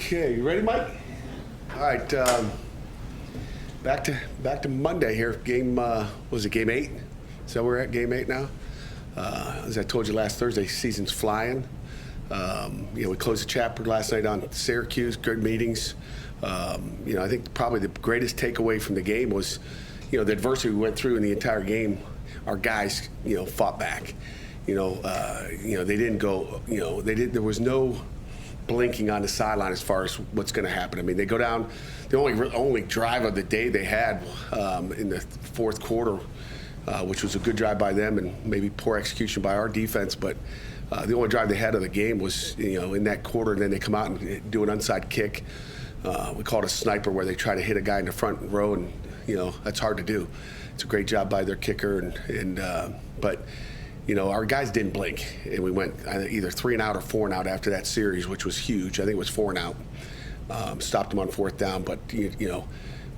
Okay, you ready, Mike? All right, back to Monday here. Game was it game 8? So we're at game 8 now. As I told you last Thursday, season's flying. We closed the chapter last night on Syracuse. Good meetings. I think probably the greatest takeaway from the game was, the adversity we went through in the entire game. Our guys, fought back. They didn't go. There was no blinking on the sideline as far as what's going to happen. I mean, they go down. The only drive of the day they had in the fourth quarter, which was a good drive by them and maybe poor execution by our defense, but the only drive they had of the game was in that quarter, and then they come out and do an onside kick. We call it a sniper, where they try to hit a guy in the front row, and that's hard to do. It's a great job by their kicker, but our guys didn't blink, and we went either 3 and out or 4 and out after that series, which was huge. I think it was 4 and out. Stopped them on 4th down, but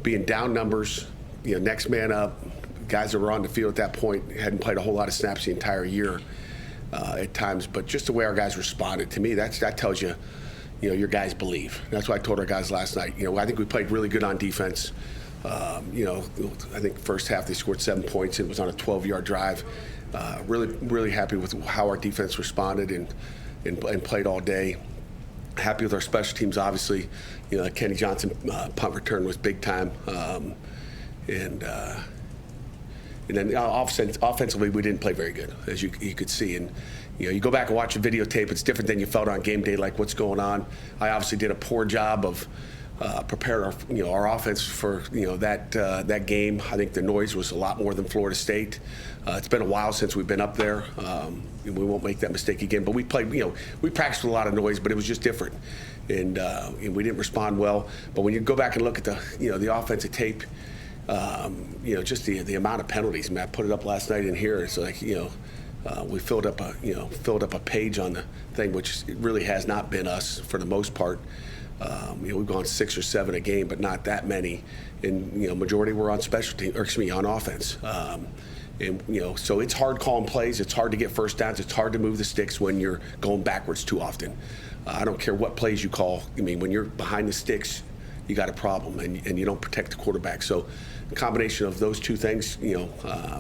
being down numbers, next man up, guys that were on the field at that point hadn't played a whole lot of snaps the entire year at times, but just the way our guys responded, to me, that tells you, your guys believe. That's what I told our guys last night. I think we played really good on defense. I think first half they scored 7 points. It was on a 12-yard drive. Really happy with how our defense responded and played all day. Happy with our special teams, obviously. Kenny Johnson punt return was big time. And then offensively, we didn't play very good, as you could see. And you go back and watch a videotape, it's different than you felt on game day, like what's going on. I obviously did a poor job of preparing our offense for that game. I think the noise was a lot more than Florida State. It's been a while since we've been up there. We won't make that mistake again. But we played, we practiced with a lot of noise, but it was just different, and we didn't respond well. But when you go back and look at the offensive tape, just the amount of penalties. I mean, I put it up last night in here. It's like we filled up a page on the thing, which really has not been us for the most part. We've gone 6 or 7 a game, but not that many. And majority were on special team, on offense. So it's hard calling plays. It's hard to get first downs. It's hard to move the sticks when you're going backwards too often. I don't care what plays you call. I mean, when you're behind the sticks, you got a problem, and you don't protect the quarterback. So the combination of those two things, got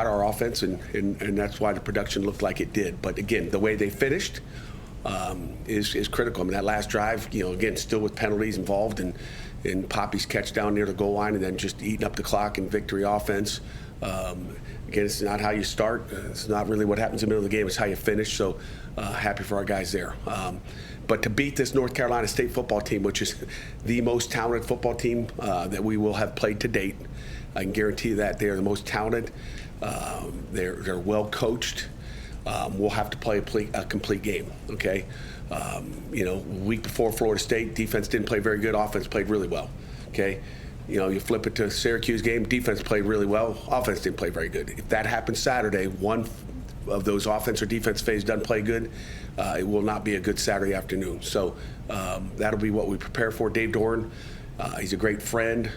our offense, and that's why the production looked like it did. But again, the way they finished is critical. I mean, that last drive, again, still with penalties involved, and Poppy's catch down near the goal line, and then just eating up the clock and victory offense. Again, it's not how you start. It's not really what happens in the middle of the game. It's how you finish. So happy for our guys there. But to beat this North Carolina State football team, which is the most talented football team that we will have played to date, I can guarantee you that they are the most talented. They're well coached. We'll have to play a complete game, okay? Week before Florida State, defense didn't play very good. Offense played really well, okay? You flip it to Syracuse game, defense played really well. Offense didn't play very good. If that happens Saturday, one of those offense or defense phase doesn't play good, it will not be a good Saturday afternoon. So that'll be what we prepare for. Dave Doran, he's a great friend.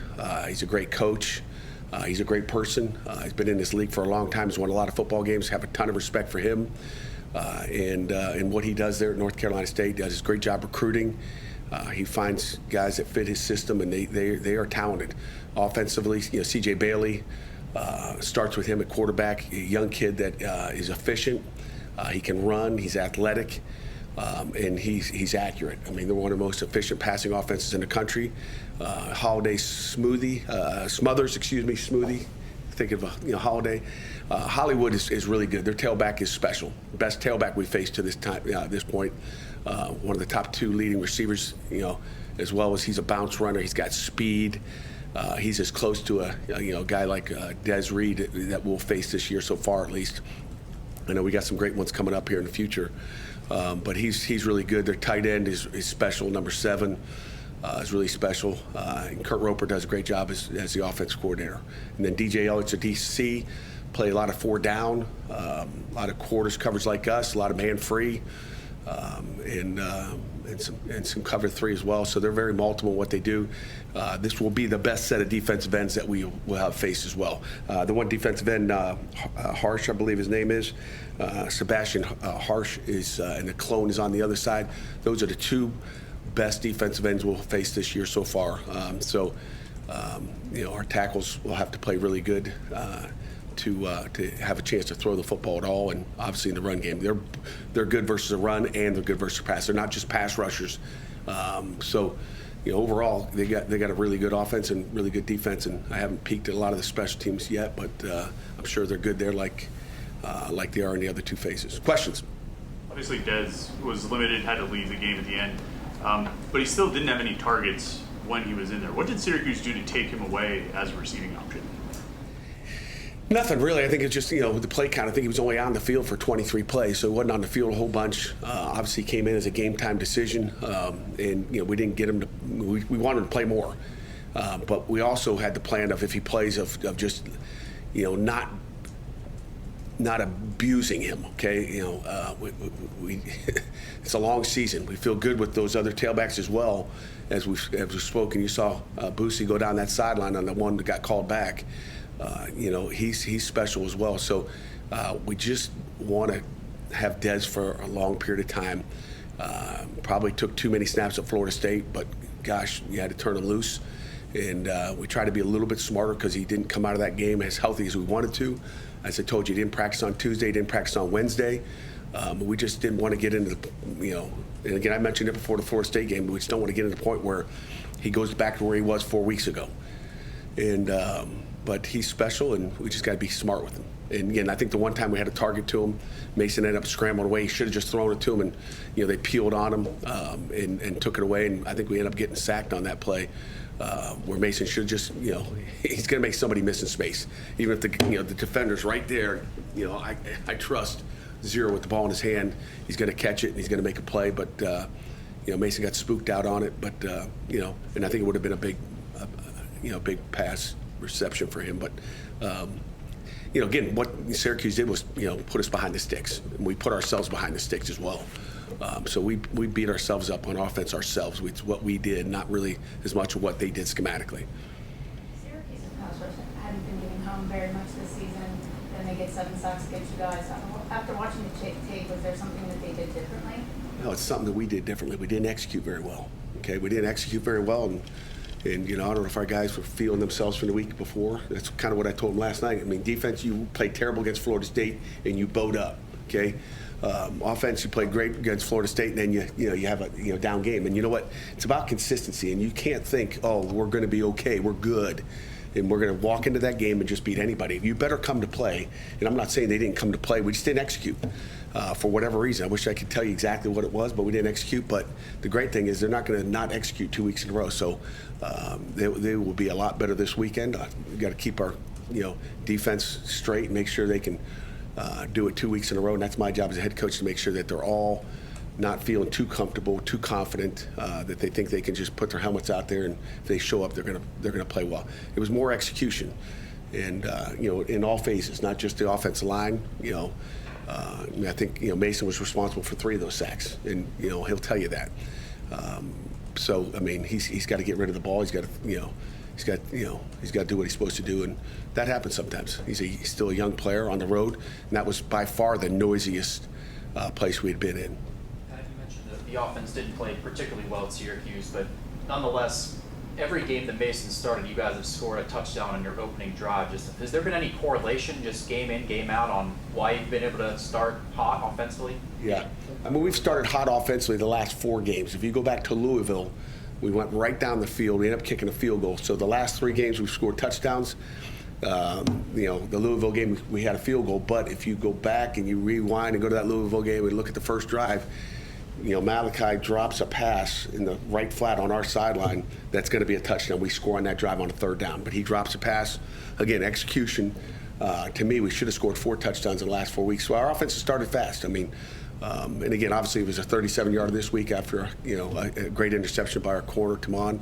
He's a great coach. He's a great person. He's been in this league for a long time. He's won a lot of football games. Have a ton of respect for him and what he does there at North Carolina State. He does a great job recruiting. He finds guys that fit his system, and they are talented. Offensively, C.J. Bailey starts with him at quarterback. A young kid that is efficient. He can run. He's athletic. And he's accurate. I mean, they're one of the most efficient passing offenses in the country. Smoothie. Think of Holiday. Hollywood is really good. Their tailback is special. Best tailback we faced to this time at this point. One of the top 2 leading receivers. As well as he's a bounce runner. He's got speed. He's as close to a guy like Des Reed that we'll face this year so far, at least. I know we got some great ones coming up here in the future. But he's really good. Their tight end is special. Number 7 is really special. And Kurt Roper does a great job as the offense coordinator. And then DJ Elliott's a DC, play a lot of 4 down, a lot of quarters coverage like us, a lot of man free, and some cover 3 as well. So they're very multiple in what they do. This will be the best set of defensive ends that we will have faced as well. The one defensive end, Harsh, I believe his name is, Sebastian Harsh is, and the clone is on the other side. Those are the 2 best defensive ends we'll face this year so far. Our tackles will have to play really good to have a chance to throw the football at all, and obviously in the run game, they're good versus a run and they're good versus a pass. They're not just pass rushers. Overall, they got a really good offense and really good defense, and I haven't peeked at a lot of the special teams yet, but I'm sure they're good there, like they are in the other two phases. Questions? Obviously, Dez was limited, had to leave the game at the end, but he still didn't have any targets when he was in there. What did Syracuse do to take him away as a receiving option? Nothing really. I think it's just, with the play count, I think he was only on the field for 23 plays, so he wasn't on the field a whole bunch. Obviously came in as a game time decision, and we didn't get him to, we wanted him to play more. But we also had the plan of if he plays of just, not abusing him, okay? We it's a long season. We feel good with those other tailbacks as well. As we've spoken, you saw Boosie go down that sideline on the one that got called back. He's special as well. So we just want to have Dez for a long period of time. Probably took too many snaps at Florida State, but gosh, you had to turn him loose. And we tried to be a little bit smarter because he didn't come out of that game as healthy as we wanted to. As I told you, he didn't practice on Tuesday, didn't practice on Wednesday. We just didn't want to get into the, and again, I mentioned it before the Florida State game, but we just don't want to get to the point where he goes back to where he was 4 weeks ago. And but he's special, and we just got to be smart with him. And again, I think the one time we had a target to him, Mason ended up scrambling away. He should have just thrown it to him, and they peeled on him and took it away. And I think we ended up getting sacked on that play, where Mason should just, he's going to make somebody miss in space, even if the defender's right there. I trust Zero with the ball in his hand. He's going to catch it and he's going to make a play. But Mason got spooked out on it. But and I think it would have been a big, big pass reception for him. But again, what Syracuse did was put us behind the sticks, and we put ourselves behind the sticks as well. So we beat ourselves up on offense ourselves. It's what we did, not really as much of what they did schematically. Syracuse's pass rush hadn't been getting home very much this season. Then they get 7 sacks against you guys. After watching the tape, was there something that they did differently? No, it's something that we did differently. We didn't execute very well. Okay, we didn't execute very well, and I don't know if our guys were feeling themselves from the week before. That's kind of what I told them last night. I mean, defense, you played terrible against Florida State and you bowed up. Okay, offense, you played great against Florida State, and then you have a down game. And you know what? It's about consistency, and you can't think, oh, we're going to be okay, we're good, and we're going to walk into that game and just beat anybody. You better come to play. And I'm not saying they didn't come to play. We just didn't execute for whatever reason. I wish I could tell you exactly what it was, but we didn't execute. But the great thing is they're not going to not execute 2 weeks in a row. So they will be a lot better this weekend. We've got to keep our defense straight and make sure they can do it 2 weeks in a row. And that's my job as a head coach, to make sure that they're all not feeling too comfortable, too confident, that they think they can just put their helmets out there, and if they show up, they're gonna play well. It was more execution, and in all phases, not just the offensive line. I think Mason was responsible for 3 of those sacks, and he'll tell you that. So I mean, he's got to get rid of the ball. He's got to he's got to do what he's supposed to do, and that happens sometimes. He's still a young player on the road, and that was by far the noisiest place we had been in. You mentioned that the offense didn't play particularly well at Syracuse, but nonetheless, every game that Mason started, you guys have scored a touchdown on your opening drive. Has there been any correlation, just game in, game out, on why you've been able to start hot offensively? Yeah. I mean, we've started hot offensively the last 4 games. If you go back to Louisville, we went right down the field. We ended up kicking a field goal. So the last 3 games we've scored touchdowns. The Louisville game, we had a field goal. But if you go back and you rewind and go to that Louisville game and look at the first drive, Malachi drops a pass in the right flat on our sideline. That's going to be a touchdown. We score on that drive on a 3rd down. But he drops a pass. Again, execution. To me, we should have scored 4 touchdowns in the last 4 weeks. So our offense has started fast. I mean, and again, obviously, it was a 37-yarder this week after a great interception by our corner, Tamon.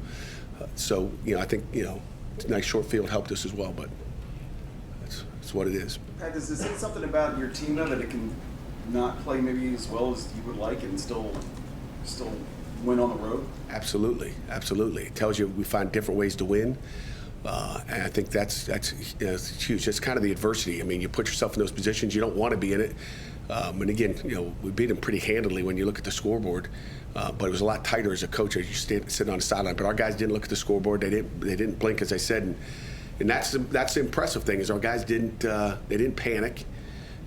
So I think a nice short field helped us as well. But that's what it is. Pat, does it say something about your team though, that it can not play maybe as well as you would like and still win on the road? Absolutely. It tells you we find different ways to win. And I think that's it's huge. It's kind of the adversity. I mean, you put yourself in those positions. You don't want to be in it. And again, we beat them pretty handily when you look at the scoreboard. But it was a lot tighter as a coach as you sit on the sideline. But our guys didn't look at the scoreboard. They didn't blink, as I said. And that's the impressive thing is our guys didn't panic.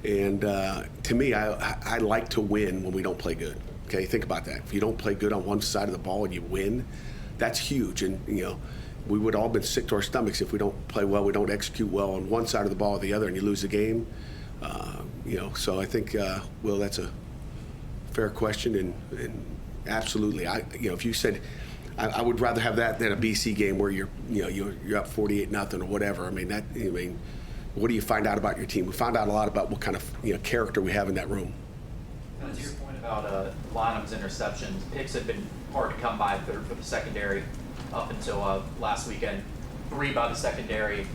And to me, I like to win when we don't play good. Okay, think about that. If you don't play good on one side of the ball and you win, that's huge. And we would all been sick to our stomachs if we don't play well, we don't execute well on one side of the ball or the other, and you lose the game. So I think, Will, that's a fair question, and absolutely, if you said, I would rather have that than a BC game where you're up 48-0 or whatever. What do you find out about your team? We found out a lot about what kind of character we have in that room. To your point about Lonham's interceptions, picks have been hard to come by for the secondary up until last weekend. 3 by the secondary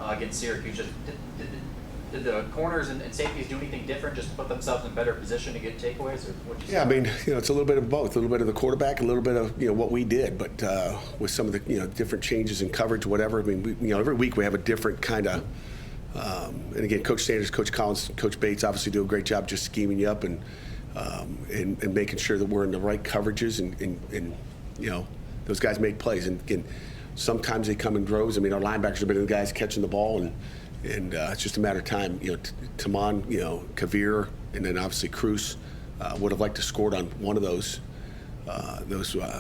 against Syracuse. Did the corners and safeties do anything different just to put themselves in better position to get takeaways? Or what you say? It's a little bit of both. A little bit of the quarterback, a little bit of what we did, but with some of the different changes in coverage, whatever. Every week we have a different kind of. And again, Coach Sanders, Coach Collins, Coach Bates obviously do a great job just scheming you up and making sure that we're in the right coverages and those guys make plays. And again, sometimes they come in droves. Our linebackers have been the guys catching the ball and it's just a matter of time. Tamon, Kavir, and then obviously Cruz would have liked to scored on one of those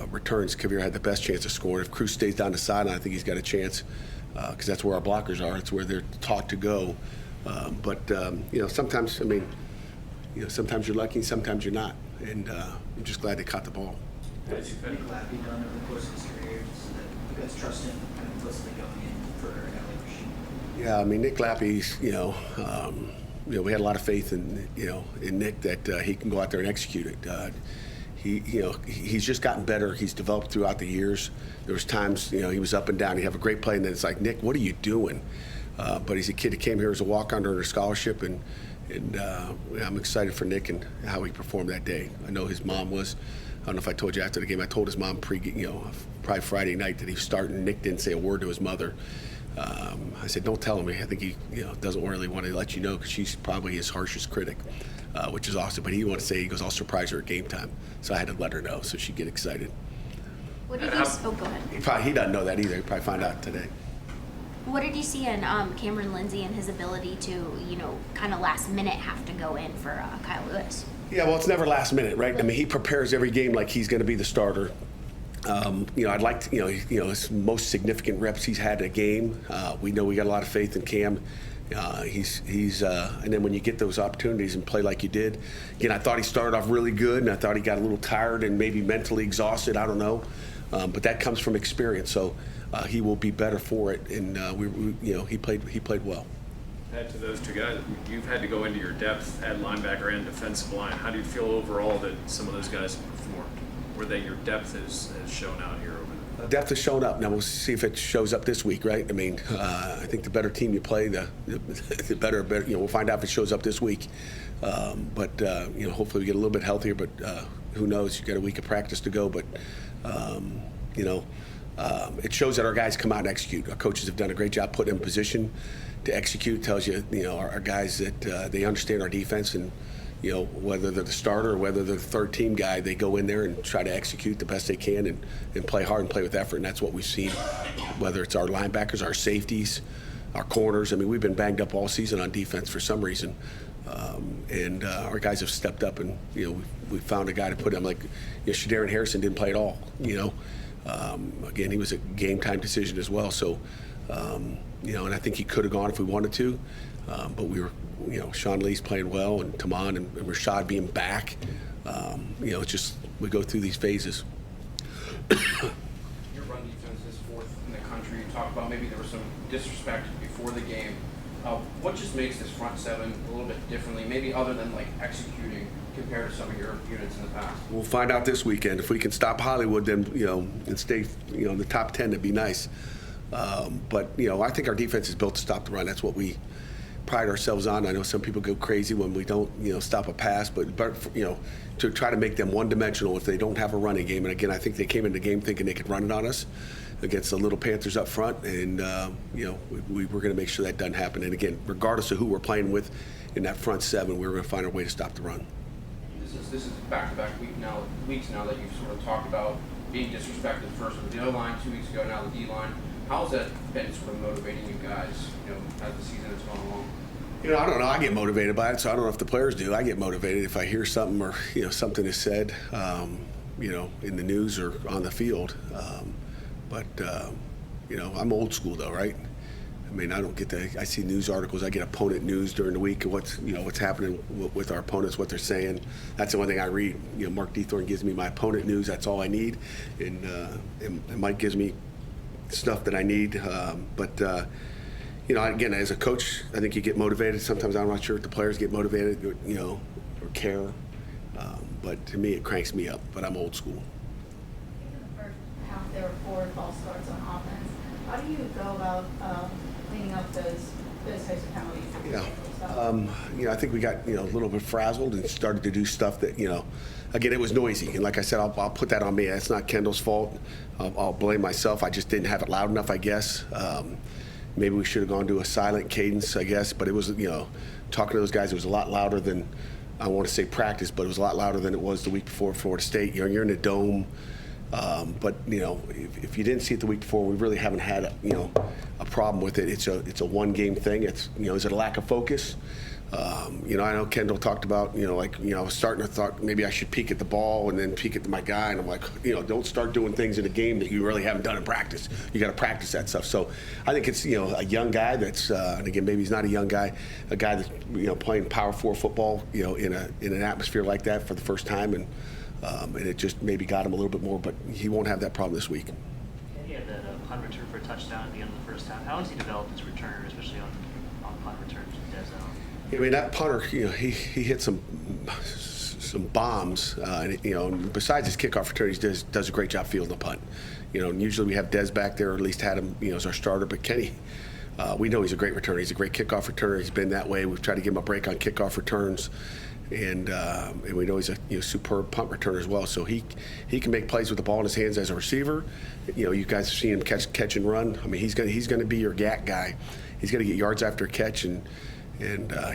returns. Kavir had the best chance of scoring. If Cruz stays down the sideline, I think he's got a chance because that's where our blockers are. It's where they're taught to go. But sometimes, sometimes you're lucky, sometimes you're not. And I'm just glad they caught the ball. What has Nick Lappy done over the course of his career so that you guys trust him kind of implicitly going in for a guy like Rasheed? Yeah, Nick Lappy's, we had a lot of faith in Nick that he can go out there and execute it. He's just gotten better. He's developed throughout the years. There was times, he was up and down. He'd have a great play, and then it's like, Nick, what are you doing? But he's a kid that came here as a walk-on under a scholarship, and I'm excited for Nick and how he performed that day. I know his mom was. I don't know if I told you after the game. I told his mom probably Friday night that he was starting. Nick didn't say a word to his mother. I said, don't tell him. I think he doesn't really want to let you know because she's probably his harshest critic, which is awesome. But he wanted to say, he goes, I'll surprise her at game time. So I had to let her know so she'd get excited. What did you? Oh, go ahead. He doesn't know that either. He'll probably find out today. What did you see in Cameron Lindsay and his ability to, kind of last minute have to go in for Kyle Lewis? Yeah, well, it's never last minute, right? He prepares every game like he's going to be the starter. I'd like to, his most significant reps he's had a game. We know we got a lot of faith in Cam. And then when you get those opportunities and play like you did, again, I thought he started off really good, and I thought he got a little tired and maybe mentally exhausted. I don't know, but that comes from experience. So he will be better for it, and he played well. Add to those two guys, you've had to go into your depth at linebacker and defensive line. How do you feel overall that some of those guys have performed? Where that your depth has shown out here over there? Depth has shown up. Now we'll see if it shows up this week, right? I think the better team you play, the better. We'll find out if it shows up this week. But hopefully we get a little bit healthier. But who knows? You got a week of practice to go. But it shows that our guys come out and execute. Our coaches have done a great job putting them in position to execute. It tells you, our guys that they understand our defense, and whether they're the starter or whether they're the third team guy, they go in there and try to execute the best they can and play hard and play with effort. And that's what we've seen, whether it's our linebackers, our safeties, our corners. We've been banged up all season on defense for some reason. And our guys have stepped up, and we found a guy to put him, like Shadarian Harrison didn't play at all. Again, he was a game time decision as well. So and I think he could have gone if we wanted to, but we were, Sean Lee's playing well, and Tamon and Rashad being back. It's just we go through these phases. Your run defense is 4th in the country. You talked about maybe there was some disrespect before the game. What just makes this front 7 a little bit differently, maybe other than executing compared to some of your units in the past? We'll find out this weekend. If we can stop Hollywood, then and stay in the top 10, that'd be nice. But I think our defense is built to stop the run. That's what we pride ourselves on. I know some people go crazy when we don't stop a pass, but to try to make them one-dimensional if they don't have a running game. And again, I think they came into the game thinking they could run it on us against the little Panthers up front, and we were going to make sure that doesn't happen. And again, regardless of who we're playing with in that front seven, we were going to find a way to stop the run. This is back-to-back weeks now that you've sort of talked about being disrespected, first with the O-line 2 weeks ago, now the D-line. How has that been sort of motivating you guys, as the season has gone along? I don't know. I get motivated by it, so I don't know if the players do. I get motivated if I hear something or something is said, in the news or on the field. I'm old school though, right? I mean, I don't get I see news articles. I get opponent news during the week of what's happening with our opponents, what they're saying. That's the one thing I read. Mark Dethorne gives me my opponent news. That's all I need, and Mike gives me stuff that I need. Again, as a coach, I think you get motivated. Sometimes I'm not sure if the players get motivated, or care. But to me, it cranks me up. But I'm old school. In the first half, there were 4 false starts on offense. How do you go about cleaning up those types of penalties? I think we got a little bit frazzled and started to do stuff that again, it was noisy, and like I said, I'll put that on me. That's not Kendall's fault. I'll blame myself. I just didn't have it loud enough, I guess. Maybe we should have gone to a silent cadence, I guess. But it was talking to those guys, it was a lot louder than, I want to say practice, but it was a lot louder than it was the week before Florida State. You're in a dome. But if you didn't see it the week before, we really haven't had a problem with it. It's a one-game thing. It's is it a lack of focus? I know Kendall talked about I was starting to thought maybe I should peek at the ball and then peek at my guy, and I'm like don't start doing things in a game that you really haven't done in practice. You got to practice that stuff. So I think it's a young guy that's and again, maybe he's not a young guy, a guy that's playing Power 4 football in an atmosphere like that for the first time, and it just maybe got him a little bit more, but he won't have that problem this week. He had that punt return for a touchdown at the end of the first half. How has he developed his return, especially on punt returns with Dezo? I mean, that punter, he hit some bombs, and besides his kickoff return, he does a great job fielding the punt. And usually we have Dez back there, or at least had him, as our starter. But Kenny, we know he's a great returner. He's a great kickoff returner. He's been that way. We've tried to give him a break on kickoff returns, and we know he's a superb punt returner as well. So he can make plays with the ball in his hands as a receiver. You guys have seen him catch and run. I mean, he's gonna be your GAC guy. He's gonna get yards after catch, and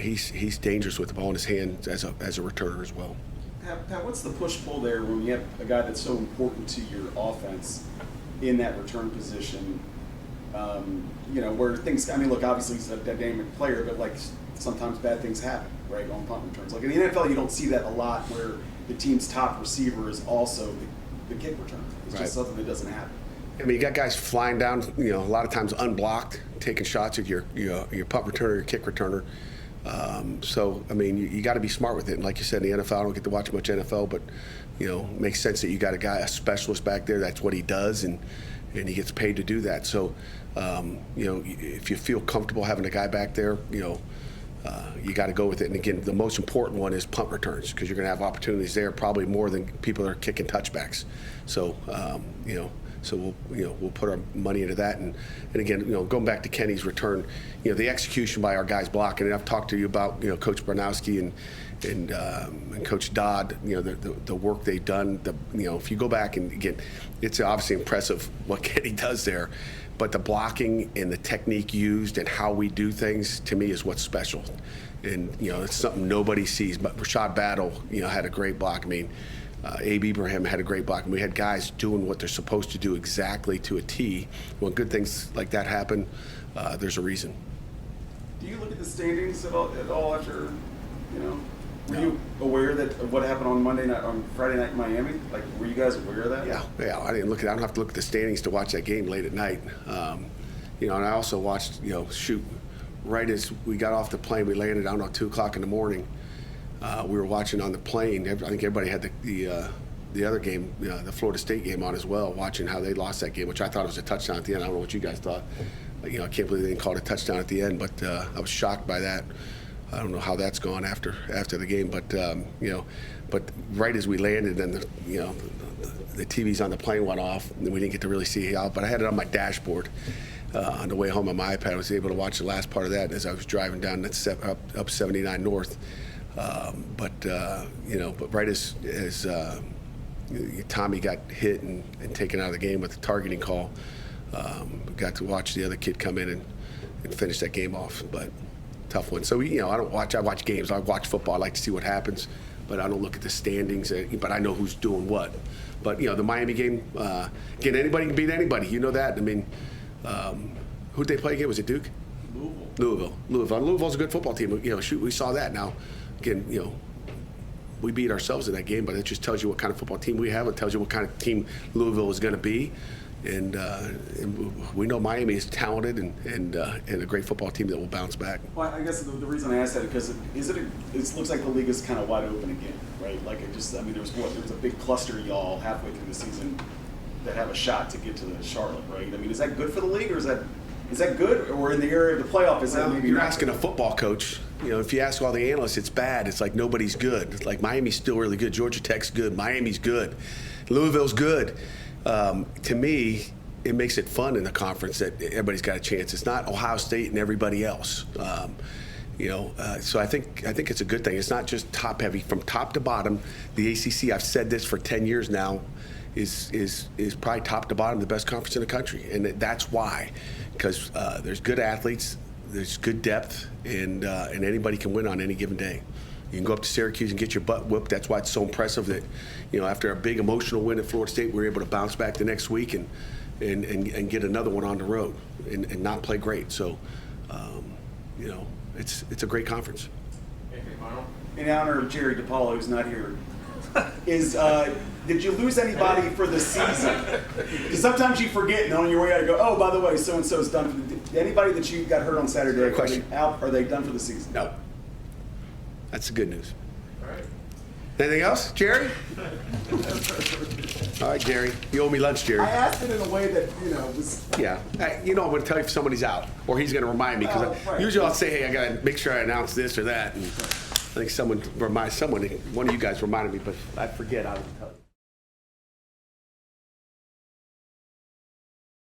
he's dangerous with the ball in his hands as a returner as well. Pat, what's the push-pull there when you have a guy that's so important to your offense in that return position? Where things, I mean, look, obviously he's a dynamic player, but sometimes bad things happen, right, on punt returns. Like in the NFL, you don't see that a lot, where the team's top receiver is also the kick returner. It's just something that doesn't happen. I mean, you got guys flying down, a lot of times unblocked, taking shots at your punt returner, your kick returner. So, I mean, you got to be smart with it. And like you said, in the NFL, I don't get to watch much NFL, but, it makes sense that you got a specialist back there. That's what he does, and he gets paid to do that. So, if you feel comfortable having a guy back there, you got to go with it. And again, the most important one is punt returns, because you're going to have opportunities there, probably more than people that are kicking touchbacks. So, So we'll put our money into that, and again, going back to Kenny's return, the execution by our guys blocking. And I've talked to you about Coach Barnowski and Coach Dodd, the work they've done. If you go back, and again, it's obviously impressive what Kenny does there, but the blocking and the technique used and how we do things, to me, is what's special. And it's something nobody sees. But Rashad Battle, had a great block. I mean, Abe Ibrahim had a great block, and we had guys doing what they're supposed to do exactly to a T. When good things like that happen, there's a reason. Do you look at the standings at all after, were you aware of what happened on Friday night in Miami? Were you guys aware of that? Yeah. I didn't look at. I don't have to look at the standings to watch that game late at night. And I also watched. Right as we got off the plane, we landed. I don't know, 2:00 in the morning. We were watching on the plane. I think everybody had the other game, the Florida State game, on as well, watching how they lost that game, which I thought was a touchdown at the end. I don't know what you guys thought. I can't believe they didn't call it a touchdown at the end, but I was shocked by that. I don't know how that's gone after the game, but but right as we landed, and the TVs on the plane went off, and we didn't get to really see how. But I had it on my dashboard on the way home on my iPad. I was able to watch the last part of that as I was driving down up 79 North. But right as Tommy got hit and taken out of the game with the targeting call, got to watch the other kid come in and finish that game off. But tough one. So I watch games. I watch football. I like to see what happens, but I don't look at the standings. But I know who's doing what. But the Miami game, again, anybody can beat anybody. You know that. I mean, who'd they play again? Was it Duke? Louisville. Louisville's a good football team. Shoot, we saw that. Now, again, we beat ourselves in that game, but it just tells you what kind of football team we have. It tells you what kind of team Louisville is going to be. And we know Miami is talented and a great football team that will bounce back. Well, I guess the reason I asked that because it looks like the league is kind of wide open again, right? Like there's a big cluster of y'all halfway through the season that have a shot to get to Charlotte, right? I mean, is that good for the league, or is that good, or in the area of the playoff? Is that maybe you're asking a football coach? If you ask all the analysts, it's bad. It's like nobody's good. It's like Miami's still really good. Georgia Tech's good. Miami's good. Louisville's good. To me, it makes it fun in the conference that everybody's got a chance. It's not Ohio State and everybody else. So I think it's a good thing. It's not just top heavy from top to bottom. The ACC, I've said this for 10 years now, is probably top to bottom the best conference in the country, and that's why, because there's good athletes, there's good depth, and anybody can win on any given day. You can go up to Syracuse and get your butt whooped. That's why it's so impressive that, after a big emotional win at Florida State, we were able to bounce back the next week and get another one on the road and not play great. So, it's a great conference. In honor of Jerry DePaulo, who's not here, did you lose anybody for the season? Because sometimes you forget, and on your way out you go, oh, by the way, so and so's done. Anybody that you got hurt on Saturday, are they done for the season? No. That's the good news. All right. Anything else, Jerry? All right, Jerry. You owe me lunch, Jerry. I asked it in a way that, was... Yeah. I'm going to tell you if somebody's out, or he's going to remind me. Because right. Usually I'll say, hey, I got to make sure I announce this or that. And I think one of you guys reminded me, but I forget. I would tell you.